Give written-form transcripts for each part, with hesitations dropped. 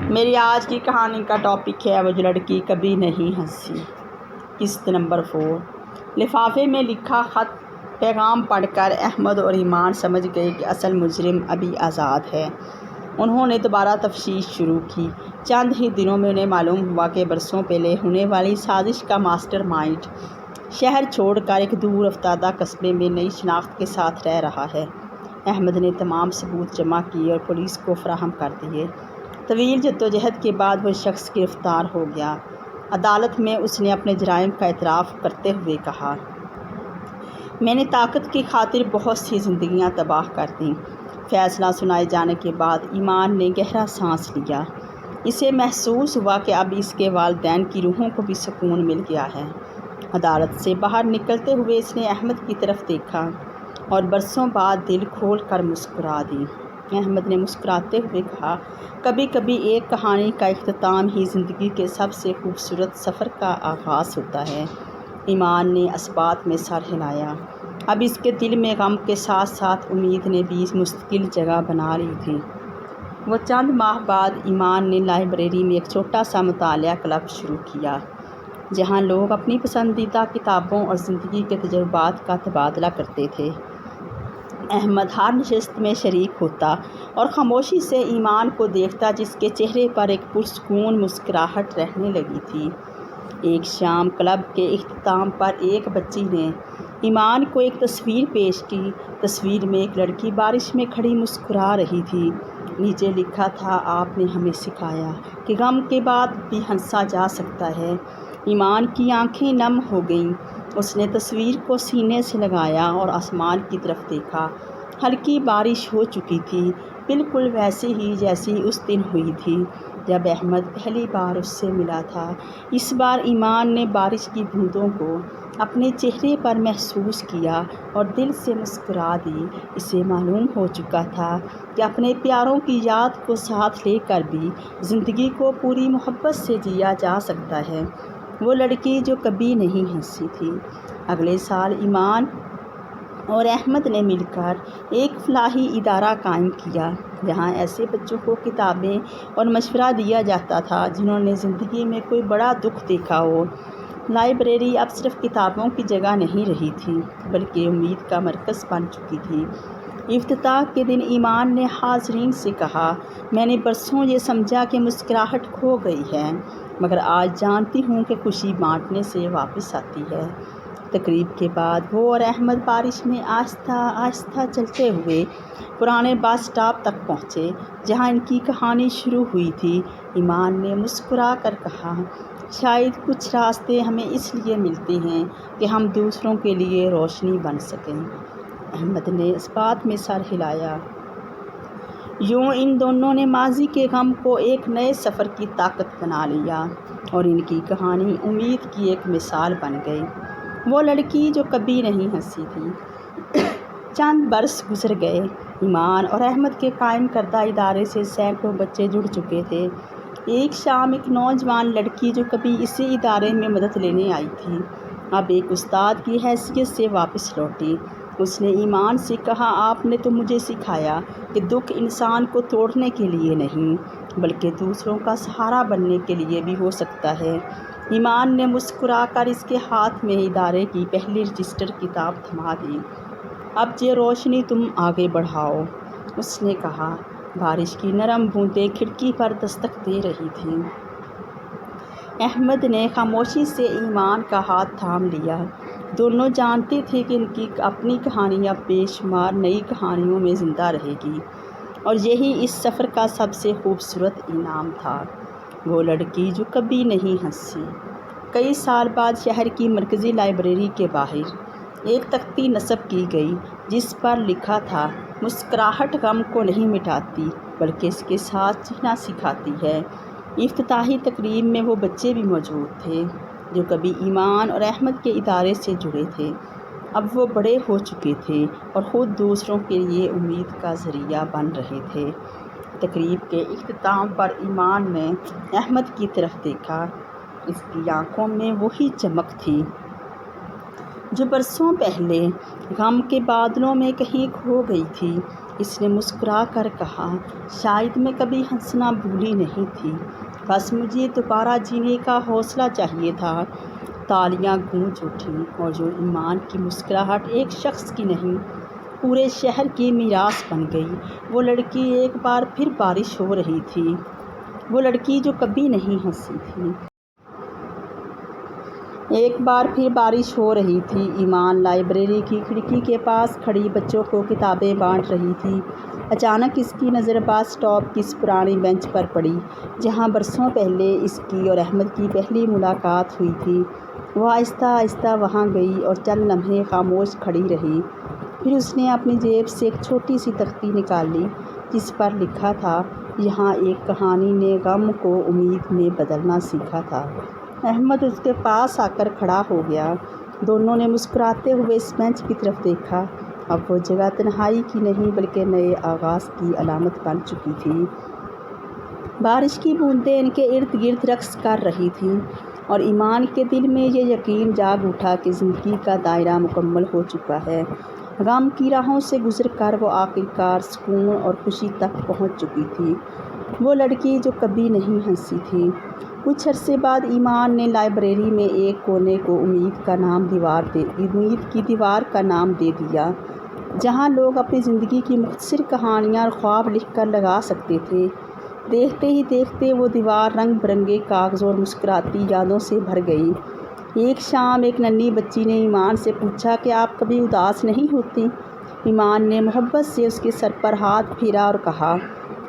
میری آج کی کہانی کا ٹاپک ہے وہ جو لڑکی کبھی نہیں ہنسی۔ قسط نمبر 4۔ لفافے میں لکھا خط پیغام پڑھ کر احمد اور ایمان سمجھ گئے کہ اصل مجرم ابھی آزاد ہے۔ انہوں نے دوبارہ تفتیش شروع کی۔ چند ہی دنوں میں انہیں معلوم ہوا کہ برسوں پہلے ہونے والی سازش کا ماسٹر مائنڈ شہر چھوڑ کر ایک دور افتادہ قصبے میں نئی شناخت کے ساتھ رہ رہا ہے۔ احمد نے تمام ثبوت جمع کیے اور پولیس کو فراہم کر دیے۔ طویل جدوجہد کے بعد وہ شخص گرفتار ہو گیا۔ عدالت میں اس نے اپنے جرائم کا اعتراف کرتے ہوئے کہا، میں نے طاقت کی خاطر بہت سی زندگیاں تباہ کر دیں۔ فیصلہ سنائے جانے کے بعد ایمان نے گہرا سانس لیا۔ اسے محسوس ہوا کہ اب اس کے والدین کی روحوں کو بھی سکون مل گیا ہے۔ عدالت سے باہر نکلتے ہوئے اس نے احمد کی طرف دیکھا اور برسوں بعد دل کھول کر مسکرا دی۔ احمد نے مسکراتے ہوئے کہا، کبھی کبھی ایک کہانی کا اختتام ہی زندگی کے سب سے خوبصورت سفر کا آغاز ہوتا ہے۔ ایمان نے اثبات میں سر ہلایا۔ اب اس کے دل میں غم کے ساتھ ساتھ امید نے بھی مستقل جگہ بنا لی تھی۔ وہ چند ماہ بعد ایمان نے لائبریری میں ایک چھوٹا سا مطالعہ کلب شروع کیا، جہاں لوگ اپنی پسندیدہ کتابوں اور زندگی کے تجربات کا تبادلہ کرتے تھے۔ احمد ہر نشست میں شریک ہوتا اور خاموشی سے ایمان کو دیکھتا، جس کے چہرے پر ایک پرسکون مسکراہٹ رہنے لگی تھی۔ ایک شام کلب کے اختتام پر ایک بچی نے ایمان کو ایک تصویر پیش کی۔ تصویر میں ایک لڑکی بارش میں کھڑی مسکرا رہی تھی۔ نیچے لکھا تھا، آپ نے ہمیں سکھایا کہ غم کے بعد بھی ہنسا جا سکتا ہے۔ ایمان کی آنکھیں نم ہو گئیں۔ اس نے تصویر کو سینے سے لگایا اور آسمان کی طرف دیکھا۔ ہلکی بارش ہو چکی تھی، بالکل ویسے ہی جیسی اس دن ہوئی تھی جب احمد پہلی بار اس سے ملا تھا۔ اس بار ایمان نے بارش کی بوندوں کو اپنے چہرے پر محسوس کیا اور دل سے مسکرا دی۔ اسے معلوم ہو چکا تھا کہ اپنے پیاروں کی یاد کو ساتھ لے کر بھی زندگی کو پوری محبت سے جیا جا سکتا ہے۔ وہ لڑکی جو کبھی نہیں ہنسی تھی۔ اگلے سال ایمان اور احمد نے مل کر ایک فلاحی ادارہ قائم کیا، جہاں ایسے بچوں کو کتابیں اور مشورہ دیا جاتا تھا جنہوں نے زندگی میں کوئی بڑا دکھ دیکھا ہو۔ لائبریری اب صرف کتابوں کی جگہ نہیں رہی تھی، بلکہ امید کا مرکز بن چکی تھی۔ افتتاح کے دن ایمان نے حاضرین سے کہا، میں نے برسوں یہ سمجھا کہ مسکراہٹ کھو گئی ہے، مگر آج جانتی ہوں کہ خوشی بانٹنے سے واپس آتی ہے۔ تقریب کے بعد وہ اور احمد بارش میں آہستہ آہستہ چلتے ہوئے پرانے بس اسٹاپ تک پہنچے، جہاں ان کی کہانی شروع ہوئی تھی۔ ایمان نے مسکرا کر کہا، شاید کچھ راستے ہمیں اس لیے ملتے ہیں کہ ہم دوسروں کے لیے روشنی بن سکیں۔ احمد نے اثبات میں سر ہلایا۔ یوں ان دونوں نے ماضی کے غم کو ایک نئے سفر کی طاقت بنا لیا اور ان کی کہانی امید کی ایک مثال بن گئی۔ وہ لڑکی جو کبھی نہیں ہنسی تھی۔ چند برس گزر گئے۔ ایمان اور احمد کے قائم کردہ ادارے سے سینکڑوں بچے جڑ چکے تھے۔ ایک شام ایک نوجوان لڑکی جو کبھی اسی ادارے میں مدد لینے آئی تھی، اب ایک استاد کی حیثیت سے واپس لوٹی۔ اس نے ایمان سے کہا، آپ نے تو مجھے سکھایا کہ دکھ انسان کو توڑنے کے لیے نہیں، بلکہ دوسروں کا سہارا بننے کے لیے بھی ہو سکتا ہے۔ ایمان نے مسکرا کر اس کے ہاتھ میں ادارے کی پہلی رجسٹر کتاب تھما دی۔ اب یہ روشنی تم آگے بڑھاؤ، اس نے کہا۔ بارش کی نرم بوندیں کھڑکی پر دستک دے رہی تھیں۔ احمد نے خاموشی سے ایمان کا ہاتھ تھام لیا۔ دونوں جانتے تھے کہ ان کی اپنی کہانی اب بے شمار نئی کہانیوں میں زندہ رہے گی، اور یہی اس سفر کا سب سے خوبصورت انعام تھا۔ وہ لڑکی جو کبھی نہیں ہنسی۔ کئی سال بعد شہر کی مرکزی لائبریری کے باہر ایک تختی نصب کی گئی، جس پر لکھا تھا، مسکراہٹ غم کو نہیں مٹاتی بلکہ اس کے ساتھ جینا سکھاتی ہے۔ افتتاحی تقریب میں وہ بچے بھی موجود تھے جو کبھی ایمان اور احمد کے ادارے سے جڑے تھے۔ اب وہ بڑے ہو چکے تھے اور خود دوسروں کے لیے امید کا ذریعہ بن رہے تھے۔ تقریب کے اختتام پر ایمان نے احمد کی طرف دیکھا۔ اس کی آنکھوں میں وہی چمک تھی جو برسوں پہلے غم کے بادلوں میں کہیں کھو گئی تھی۔ اس نے مسکرا کر کہا، شاید میں کبھی ہنسنا بھولی نہیں تھی، بس مجھے دوبارہ جینے کا حوصلہ چاہیے تھا۔ تالیاں گونج اٹھیں اور جو ایمان کی مسکراہٹ ایک شخص کی نہیں، پورے شہر کی میراث بن گئی۔ وہ لڑکی ایک بار پھر بارش ہو رہی تھی، وہ لڑکی جو کبھی نہیں ہنسی تھی۔ ایک بار پھر بارش ہو رہی تھی۔ ایمان لائبریری کی کھڑکی کے پاس کھڑی بچوں کو کتابیں بانٹ رہی تھی۔ اچانک اس کی نظر بس اسٹاپ کی اس پرانی بینچ پر پڑی جہاں برسوں پہلے اس کی اور احمد کی پہلی ملاقات ہوئی تھی۔ وہ آہستہ آہستہ وہاں گئی اور چند لمحے خاموش کھڑی رہی۔ پھر اس نے اپنی جیب سے ایک چھوٹی سی تختی نکالی جس پر لکھا تھا، یہاں ایک کہانی نے غم کو امید میں بدلنا سیکھا تھا۔ احمد اس کے پاس آ کر کھڑا ہو گیا۔ دونوں نے مسکراتے ہوئے اس بینچ کی طرف دیکھا۔ اب وہ جگہ تنہائی کی نہیں بلکہ نئے آغاز کی علامت بن چکی تھی۔ بارش کی بوندیں ان کے ارد گرد رقص کر رہی تھیں اور ایمان کے دل میں یہ یقین جاگ اٹھا کہ زندگی کا دائرہ مکمل ہو چکا ہے۔ غم کی راہوں سے گزر کر وہ آخرکار سکون اور خوشی تک پہنچ چکی تھی، وہ لڑکی جو کبھی نہیں ہنسی تھی۔ کچھ عرصے بعد ایمان نے لائبریری میں ایک کونے کو امید کی دیوار کا نام دے دیا، جہاں لوگ اپنی زندگی کی مختصر کہانیاں اور خواب لکھ کر لگا سکتے تھے۔ دیکھتے ہی دیکھتے وہ دیوار رنگ برنگے کاغذوں اور مسکراتی یادوں سے بھر گئی۔ ایک شام ایک ننھی بچی نے ایمان سے پوچھا کہ آپ کبھی اداس نہیں ہوتی؟ ایمان نے محبت سے اس کے سر پر ہاتھ پھیرا اور کہا،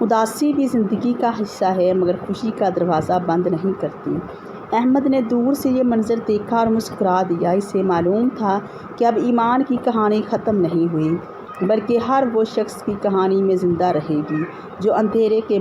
اداسی بھی زندگی کا حصہ ہے مگر خوشی کا دروازہ بند نہیں کرتی۔ احمد نے دور سے یہ منظر دیکھا اور مسکرا دیا۔ اسے معلوم تھا کہ اب ایمان کی کہانی ختم نہیں ہوئی بلکہ ہر وہ شخص کی کہانی میں زندہ رہے گی جو اندھیرے کے